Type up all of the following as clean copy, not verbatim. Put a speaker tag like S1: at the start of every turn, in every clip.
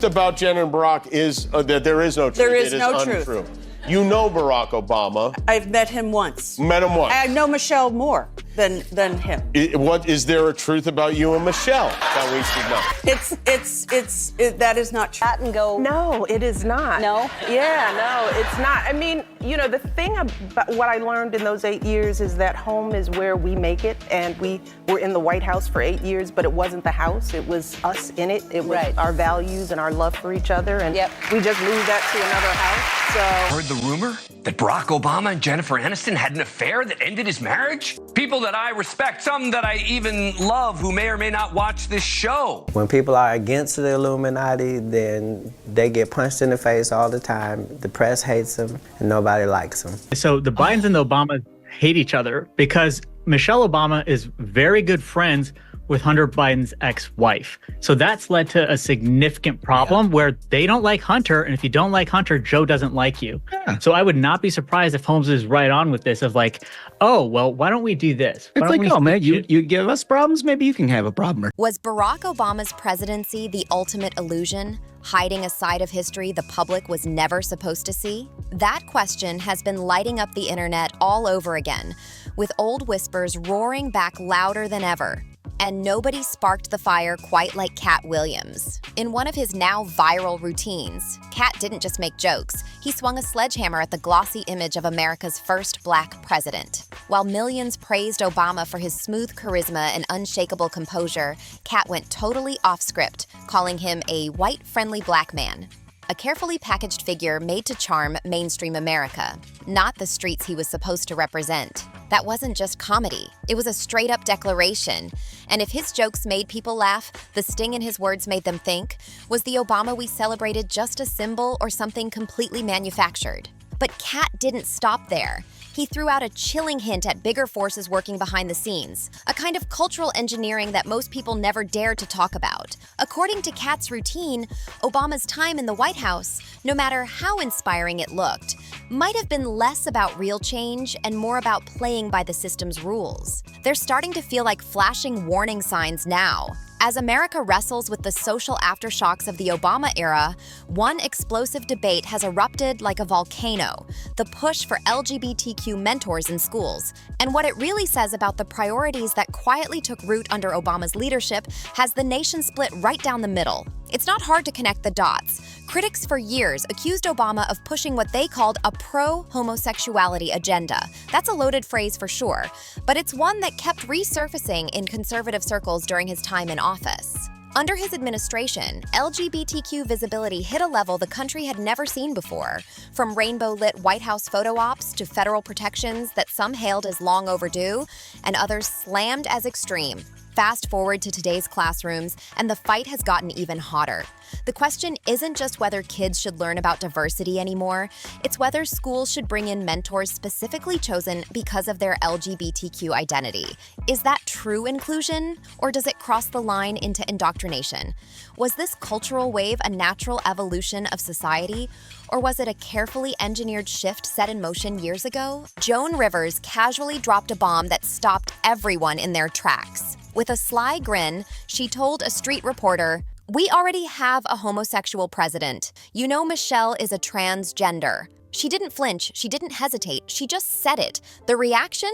S1: About Jen and Barack is that there is no truth.
S2: There is
S1: it
S2: no
S1: is
S2: truth.
S1: Untrue. You know Barack Obama.
S2: I've met him once.
S1: Met him once.
S2: I know Michelle more than him.
S1: What is there a truth about you and Michelle that we should know?
S2: That is not true.
S3: And go.
S4: No, it is not.
S3: No?
S4: Yeah, no, it's not. I mean, you know, the thing about what I learned in those 8 years is that home is where we make it, and we were in the White House for 8 years, but it wasn't the house. It was us in it. It was our values and our love for each other, and we just moved that to another house. So.
S5: Heard the rumor that Barack Obama and Jennifer Aniston had an affair that ended his marriage? People that I respect, some that I even love, who may or may not watch this show.
S6: When people are against the Illuminati, then they get punched in the face all the time. The press hates them, and nobody likes them.
S7: So the Bidens and the Obamas hate each other because Michelle Obama is very good friends with Hunter Biden's ex-wife. So that's led to a significant problem where they don't like Hunter, and if you don't like Hunter, Joe doesn't like you. So I would not be surprised if Holmes is right on with this of like, oh, well, why don't we do this?
S8: It's like, oh man, you give us problems, maybe you can have a problem.
S9: Was Barack Obama's presidency the ultimate illusion, hiding a side of history the public was never supposed to see? That question has been lighting up the internet all over again, with old whispers roaring back louder than ever. And nobody sparked the fire quite like Katt Williams. In one of his now viral routines, Katt didn't just make jokes, he swung a sledgehammer at the glossy image of America's first black president. While millions praised Obama for his smooth charisma and unshakable composure, Katt went totally off script, calling him a white-friendly black man. A carefully packaged figure made to charm mainstream America, not the streets he was supposed to represent. That wasn't just comedy, it was a straight-up declaration. And if his jokes made people laugh, the sting in his words made them think, was the Obama we celebrated just a symbol or something completely manufactured? But Katt didn't stop there. He threw out a chilling hint at bigger forces working behind the scenes, a kind of cultural engineering that most people never dared to talk about. According to Katt's routine, Obama's time in the White House, no matter how inspiring it looked, might have been less about real change and more about playing by the system's rules. They're starting to feel like flashing warning signs now. As America wrestles with the social aftershocks of the Obama era, one explosive debate has erupted like a volcano: the push for LGBTQ mentors in schools. And what it really says about the priorities that quietly took root under Obama's leadership has the nation split right down the middle. It's not hard to connect the dots. Critics for years accused Obama of pushing what they called a pro-homosexuality agenda. That's a loaded phrase for sure, but it's one that kept resurfacing in conservative circles during his time in office. Under his administration, LGBTQ visibility hit a level the country had never seen before, from rainbow-lit White House photo ops to federal protections that some hailed as long overdue and others slammed as extreme. Fast forward to today's classrooms, and the fight has gotten even hotter. The question isn't just whether kids should learn about diversity anymore, it's whether schools should bring in mentors specifically chosen because of their LGBTQ identity. Is that true inclusion, or does it cross the line into indoctrination? Was this cultural wave a natural evolution of society, or was it a carefully engineered shift set in motion years ago? Joan Rivers casually dropped a bomb that stopped everyone in their tracks. With a sly grin, she told a street reporter, "We already have a homosexual president. You know Michelle is a transgender." She didn't flinch, she didn't hesitate, she just said it. The reaction?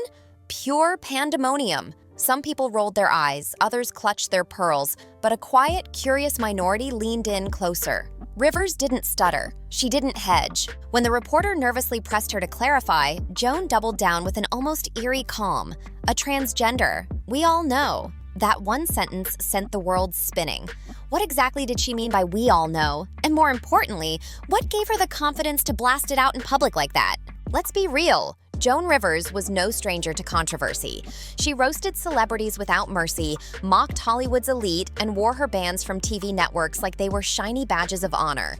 S9: Pure pandemonium. Some people rolled their eyes, others clutched their pearls, but a quiet, curious minority leaned in closer. Rivers didn't stutter. She didn't hedge. When the reporter nervously pressed her to clarify, Joan doubled down with an almost eerie calm. A transgender. We all know. That one sentence sent the world spinning. What exactly did she mean by "we all know"? And more importantly, what gave her the confidence to blast it out in public like that? Let's be real. Joan Rivers was no stranger to controversy. She roasted celebrities without mercy, mocked Hollywood's elite, and wore her bans from TV networks like they were shiny badges of honor.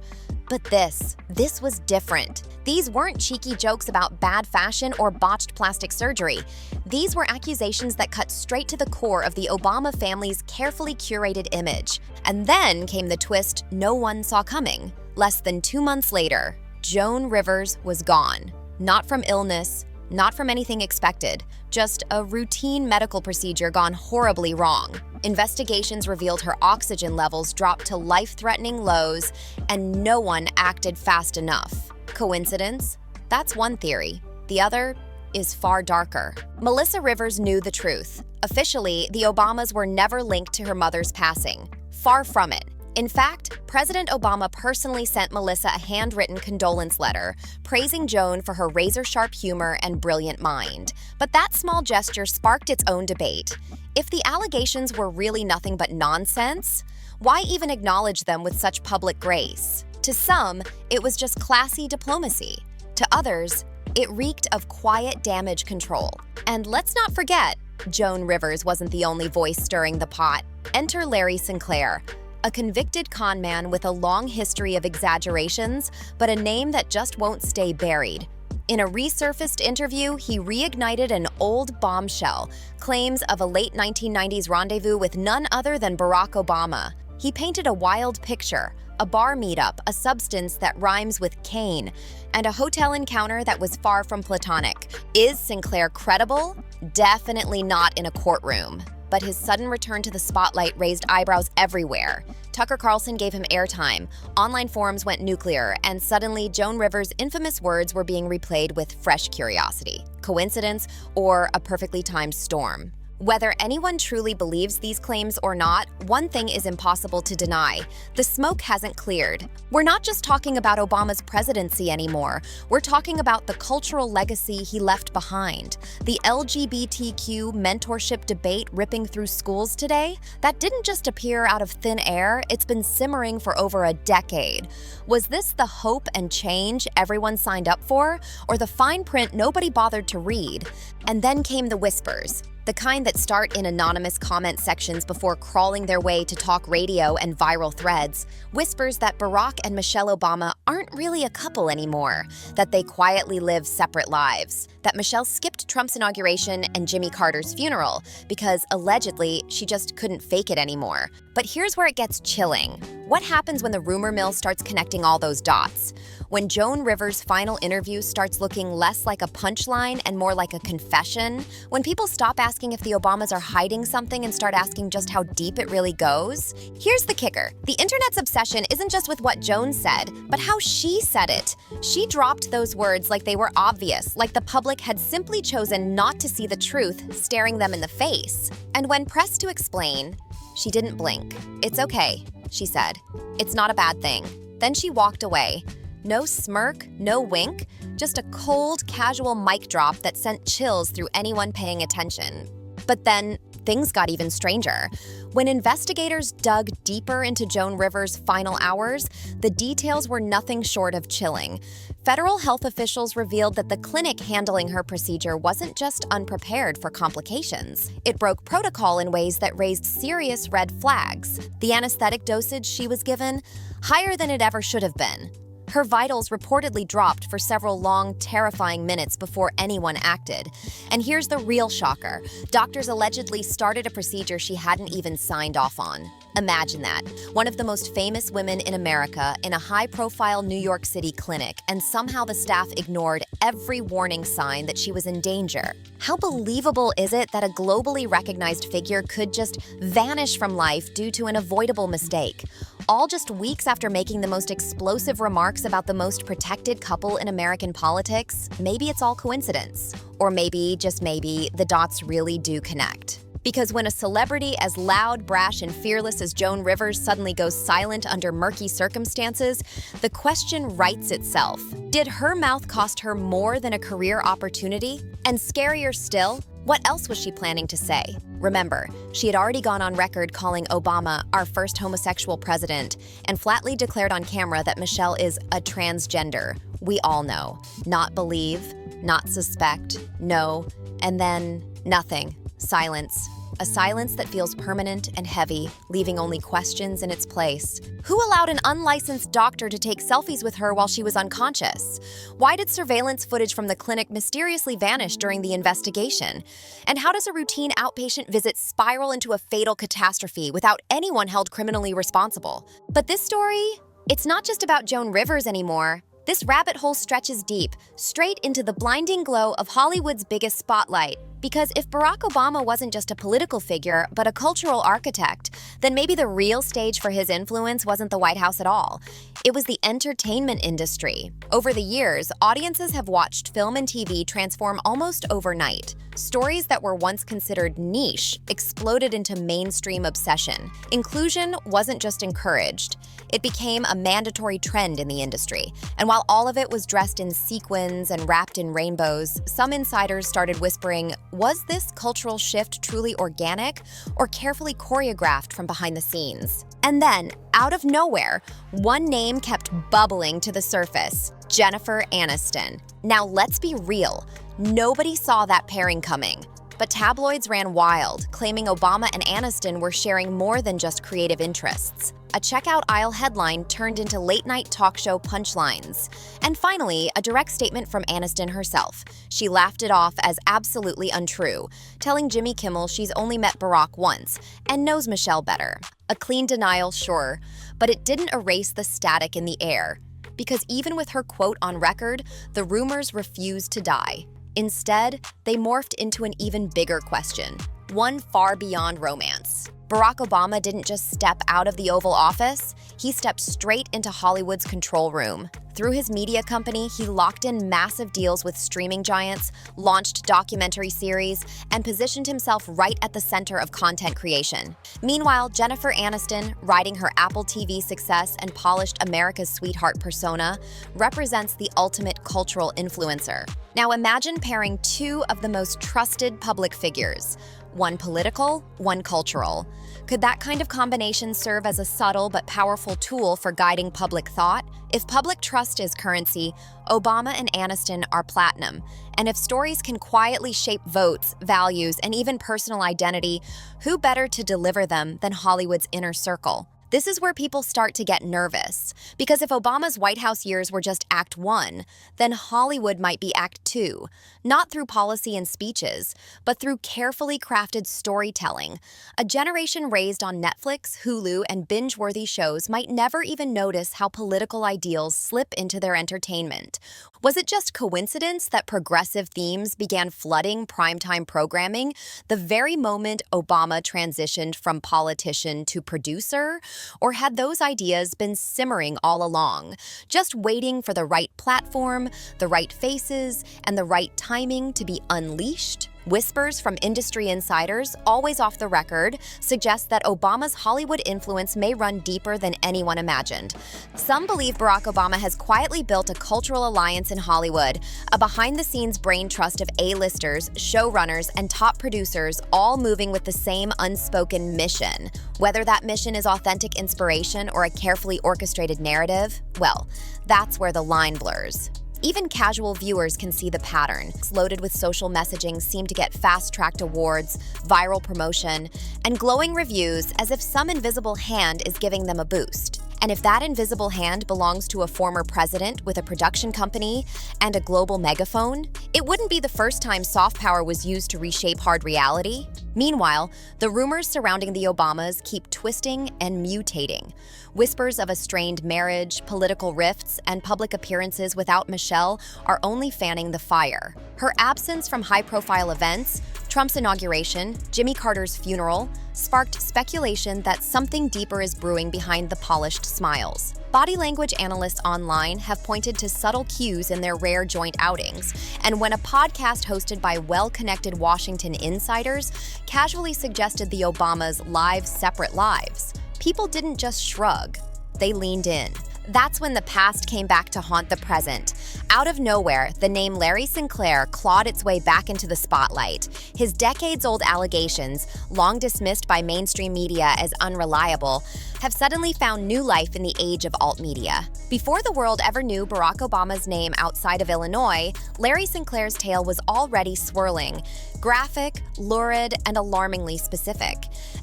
S9: But this was different. These weren't cheeky jokes about bad fashion or botched plastic surgery. These were accusations that cut straight to the core of the Obama family's carefully curated image. And then came the twist no one saw coming. Less than 2 months later, Joan Rivers was gone. Not from illness, not from anything expected, just a routine medical procedure gone horribly wrong. Investigations revealed her oxygen levels dropped to life-threatening lows, and no one acted fast enough. Coincidence? That's one theory. The other is far darker. Melissa Rivers knew the truth. Officially, the Obamas were never linked to her mother's passing. Far from it. In fact, President Obama personally sent Melissa a handwritten condolence letter, praising Joan for her razor-sharp humor and brilliant mind. But that small gesture sparked its own debate. If the allegations were really nothing but nonsense, why even acknowledge them with such public grace? To some, it was just classy diplomacy. To others, it reeked of quiet damage control. And let's not forget, Joan Rivers wasn't the only voice stirring the pot. Enter Larry Sinclair, a convicted con man with a long history of exaggerations, but a name that just won't stay buried. In a resurfaced interview, he reignited an old bombshell, claims of a late 1990s rendezvous with none other than Barack Obama. He painted a wild picture, a bar meetup, a substance that rhymes with cane, and a hotel encounter that was far from platonic. Is Sinclair credible? Definitely not in a courtroom. But his sudden return to the spotlight raised eyebrows everywhere. Tucker Carlson gave him airtime, online forums went nuclear, and suddenly Joan Rivers' infamous words were being replayed with fresh curiosity. Coincidence or a perfectly timed storm? Whether anyone truly believes these claims or not, one thing is impossible to deny. The smoke hasn't cleared. We're not just talking about Obama's presidency anymore. We're talking about the cultural legacy he left behind. The LGBTQ mentorship debate ripping through schools today, that didn't just appear out of thin air, it's been simmering for over a decade. Was this the hope and change everyone signed up for, or the fine print nobody bothered to read? And then came the whispers. The kind that start in anonymous comment sections before crawling their way to talk radio and viral threads. Whispers that Barack and Michelle Obama aren't really a couple anymore, that they quietly live separate lives, that Michelle skipped Trump's inauguration and Jimmy Carter's funeral because allegedly she just couldn't fake it anymore. But here's where it gets chilling. What happens when the rumor mill starts connecting all those dots? When Joan Rivers' final interview starts looking less like a punchline and more like a confession? When people stop asking if the Obamas are hiding something and start asking just how deep it really goes? Here's the kicker. The internet's obsession isn't just with what Joan said, but how she said it. She dropped those words like they were obvious, like the public had simply chosen not to see the truth staring them in the face. And when pressed to explain, she didn't blink. "It's okay," she said. "It's not a bad thing." Then she walked away. No smirk, no wink, just a cold, casual mic drop that sent chills through anyone paying attention. But then, things got even stranger. When investigators dug deeper into Joan Rivers' final hours, the details were nothing short of chilling. Federal health officials revealed that the clinic handling her procedure wasn't just unprepared for complications. It broke protocol in ways that raised serious red flags. The anesthetic dosage she was given, higher than it ever should have been. Her vitals reportedly dropped for several long, terrifying minutes before anyone acted. And here's the real shocker. Doctors allegedly started a procedure she hadn't even signed off on. Imagine that. One of the most famous women in America in a high-profile New York City clinic, and somehow the staff ignored every warning sign that she was in danger. How believable is it that a globally recognized figure could just vanish from life due to an avoidable mistake? All just weeks after making the most explosive remarks about the most protected couple in American politics? Maybe it's all coincidence. Or maybe, just maybe, the dots really do connect. Because when a celebrity as loud, brash, and fearless as Joan Rivers suddenly goes silent under murky circumstances, the question writes itself. Did her mouth cost her more than a career opportunity? And scarier still, what else was she planning to say? Remember, she had already gone on record calling Obama our first homosexual president and flatly declared on camera that Michelle is a transgender. We all know. Not believe, not suspect, no, and then nothing. Silence. A silence that feels permanent and heavy, leaving only questions in its place. Who allowed an unlicensed doctor to take selfies with her while she was unconscious? Why did surveillance footage from the clinic mysteriously vanish during the investigation? And how does a routine outpatient visit spiral into a fatal catastrophe without anyone held criminally responsible? But this story, it's not just about Joan Rivers anymore. This rabbit hole stretches deep, straight into the blinding glow of Hollywood's biggest spotlight. Because if Barack Obama wasn't just a political figure, but a cultural architect, then maybe the real stage for his influence wasn't the White House at all. It was the entertainment industry. Over the years, audiences have watched film and TV transform almost overnight. Stories that were once considered niche exploded into mainstream obsession. Inclusion wasn't just encouraged. It became a mandatory trend in the industry. And while all of it was dressed in sequins and wrapped in rainbows, some insiders started whispering, was this cultural shift truly organic or carefully choreographed from behind the scenes? And then, out of nowhere, one name kept bubbling to the surface: Jennifer Aniston. Now, let's be real. Nobody saw that pairing coming. But tabloids ran wild, claiming Obama and Aniston were sharing more than just creative interests. A checkout aisle headline turned into late-night talk show punchlines. And finally, a direct statement from Aniston herself. She laughed it off as absolutely untrue, telling Jimmy Kimmel she's only met Barack once and knows Michelle better. A clean denial, sure, but it didn't erase the static in the air. Because even with her quote on record, the rumors refused to die. Instead, they morphed into an even bigger question, one far beyond romance. Barack Obama didn't just step out of the Oval Office, he stepped straight into Hollywood's control room. Through his media company, he locked in massive deals with streaming giants, launched documentary series, and positioned himself right at the center of content creation. Meanwhile, Jennifer Aniston, riding her Apple TV success and polished America's sweetheart persona, represents the ultimate cultural influencer. Now imagine pairing two of the most trusted public figures, one political, one cultural. Could that kind of combination serve as a subtle but powerful tool for guiding public thought? If public trust is currency, Obama and Aniston are platinum. And if stories can quietly shape votes, values, and even personal identity, who better to deliver them than Hollywood's inner circle? This is where people start to get nervous, because if Obama's White House years were just Act 1, then Hollywood might be Act 2, not through policy and speeches, but through carefully crafted storytelling. A generation raised on Netflix, Hulu, and binge-worthy shows might never even notice how political ideals slip into their entertainment. Was it just coincidence that progressive themes began flooding primetime programming the very moment Obama transitioned from politician to producer? Or had those ideas been simmering all along, just waiting for the right platform, the right faces, and the right timing to be unleashed? Whispers from industry insiders, always off the record, suggest that Obama's Hollywood influence may run deeper than anyone imagined. Some believe Barack Obama has quietly built a cultural alliance in Hollywood, a behind-the-scenes brain trust of A-listers, showrunners, and top producers, all moving with the same unspoken mission. Whether that mission is authentic inspiration or a carefully orchestrated narrative, well, that's where the line blurs. Even casual viewers can see the pattern. Loaded with social messaging seem to get fast-tracked awards, viral promotion, and glowing reviews as if some invisible hand is giving them a boost. And if that invisible hand belongs to a former president with a production company and a global megaphone, it wouldn't be the first time soft power was used to reshape hard reality. Meanwhile, the rumors surrounding the Obamas keep twisting and mutating. Whispers of a strained marriage, political rifts, and public appearances without Michelle are only fanning the fire. Her absence from high-profile events, Trump's inauguration, Jimmy Carter's funeral, sparked speculation that something deeper is brewing behind the polished smiles. Body language analysts online have pointed to subtle cues in their rare joint outings, and when a podcast hosted by well-connected Washington insiders casually suggested the Obamas' live separate lives, people didn't just shrug, they leaned in. That's when the past came back to haunt the present. Out of nowhere, the name Larry Sinclair clawed its way back into the spotlight. His decades-old allegations, long dismissed by mainstream media as unreliable, have suddenly found new life in the age of alt-media. Before the world ever knew Barack Obama's name outside of Illinois, Larry Sinclair's tale was already swirling, graphic, lurid, and alarmingly specific.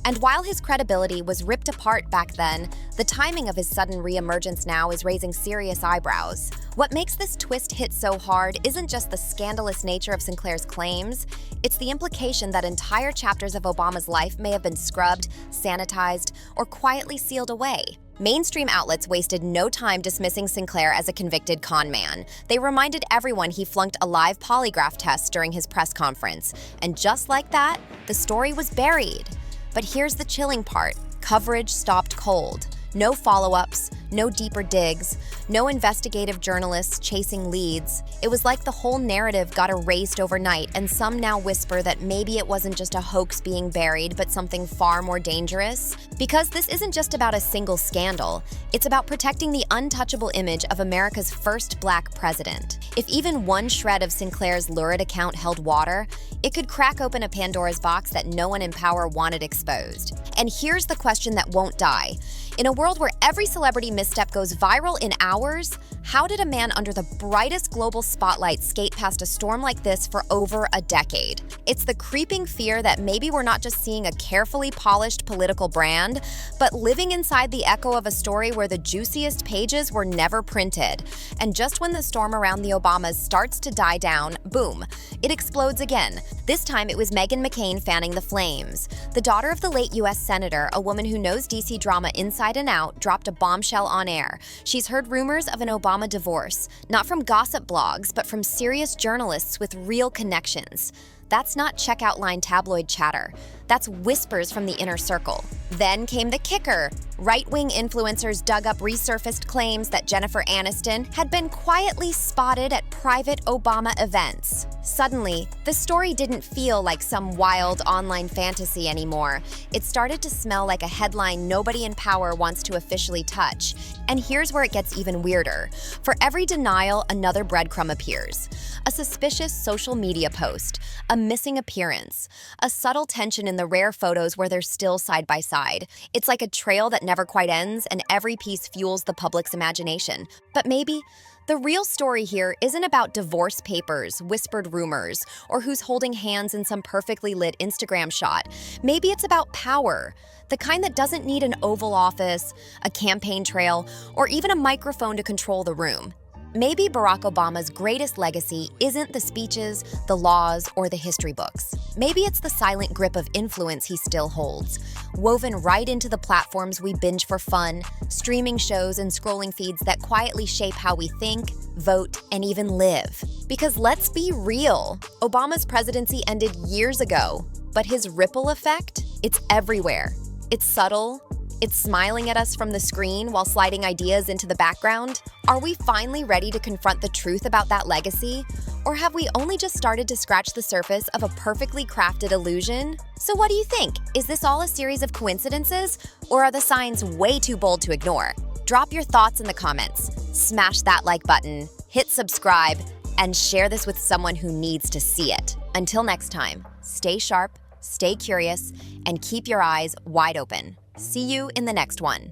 S9: And while his credibility was ripped apart back then, the timing of his sudden reemergence now is raising serious eyebrows. What makes this twist hit so hard isn't just the scandalous nature of Sinclair's claims, it's the implication that entire chapters of Obama's life may have been scrubbed, sanitized, or quietly sealed away. Mainstream outlets wasted no time dismissing Sinclair as a convicted con man. They reminded everyone he flunked a live polygraph test during his press conference. And just like that, the story was buried. But here's the chilling part. Coverage stopped cold. No follow-ups, no deeper digs, no investigative journalists chasing leads. It was like the whole narrative got erased overnight, and some now whisper that maybe it wasn't just a hoax being buried, but something far more dangerous. Because this isn't just about a single scandal, it's about protecting the untouchable image of America's first black president. If even one shred of Sinclair's lurid account held water, it could crack open a Pandora's box that no one in power wanted exposed. And here's the question that won't die. In a world where every celebrity misstep goes viral in hours, how did a man under the brightest global spotlight skate past a storm like this for over a decade? It's the creeping fear that maybe we're not just seeing a carefully polished political brand, but living inside the echo of a story where the juiciest pages were never printed. And just when the storm around the Obamas starts to die down, boom, it explodes again. This time it was Meghan McCain fanning the flames. The daughter of the late U.S. Senator, a woman who knows D.C. drama inside and out, dropped a bombshell on air. She's heard rumors of an Obama divorce, not from gossip blogs, but from serious journalists with real connections. That's not checkout line tabloid chatter. That's whispers from the inner circle. Then came the kicker. Right-wing influencers dug up resurfaced claims that Jennifer Aniston had been quietly spotted at private Obama events. Suddenly, the story didn't feel like some wild online fantasy anymore. It started to smell like a headline nobody in power wants to officially touch. And here's where it gets even weirder. For every denial, another breadcrumb appears. A suspicious social media post, a missing appearance, a subtle tension in the rare photos where they're still side by side. It's like a trail that never quite ends, and every piece fuels the public's imagination. But maybe the real story here isn't about divorce papers, whispered rumors, or who's holding hands in some perfectly lit Instagram shot. Maybe it's about power, the kind that doesn't need an Oval Office, a campaign trail, or even a microphone to control the room. Maybe Barack Obama's greatest legacy isn't the speeches, the laws, or the history books. Maybe it's the silent grip of influence he still holds, woven right into the platforms we binge for fun, streaming shows and scrolling feeds that quietly shape how we think, vote, and even live. Because let's be real, Obama's presidency ended years ago, but his ripple effect, it's everywhere. It's subtle. It's smiling at us from the screen while sliding ideas into the background. Are we finally ready to confront the truth about that legacy? Or have we only just started to scratch the surface of a perfectly crafted illusion? So what do you think? Is this all a series of coincidences? Or are the signs way too bold to ignore? Drop your thoughts in the comments. Smash that like button, hit subscribe, and share this with someone who needs to see it. Until next time, stay sharp, stay curious, and keep your eyes wide open. See you in the next one.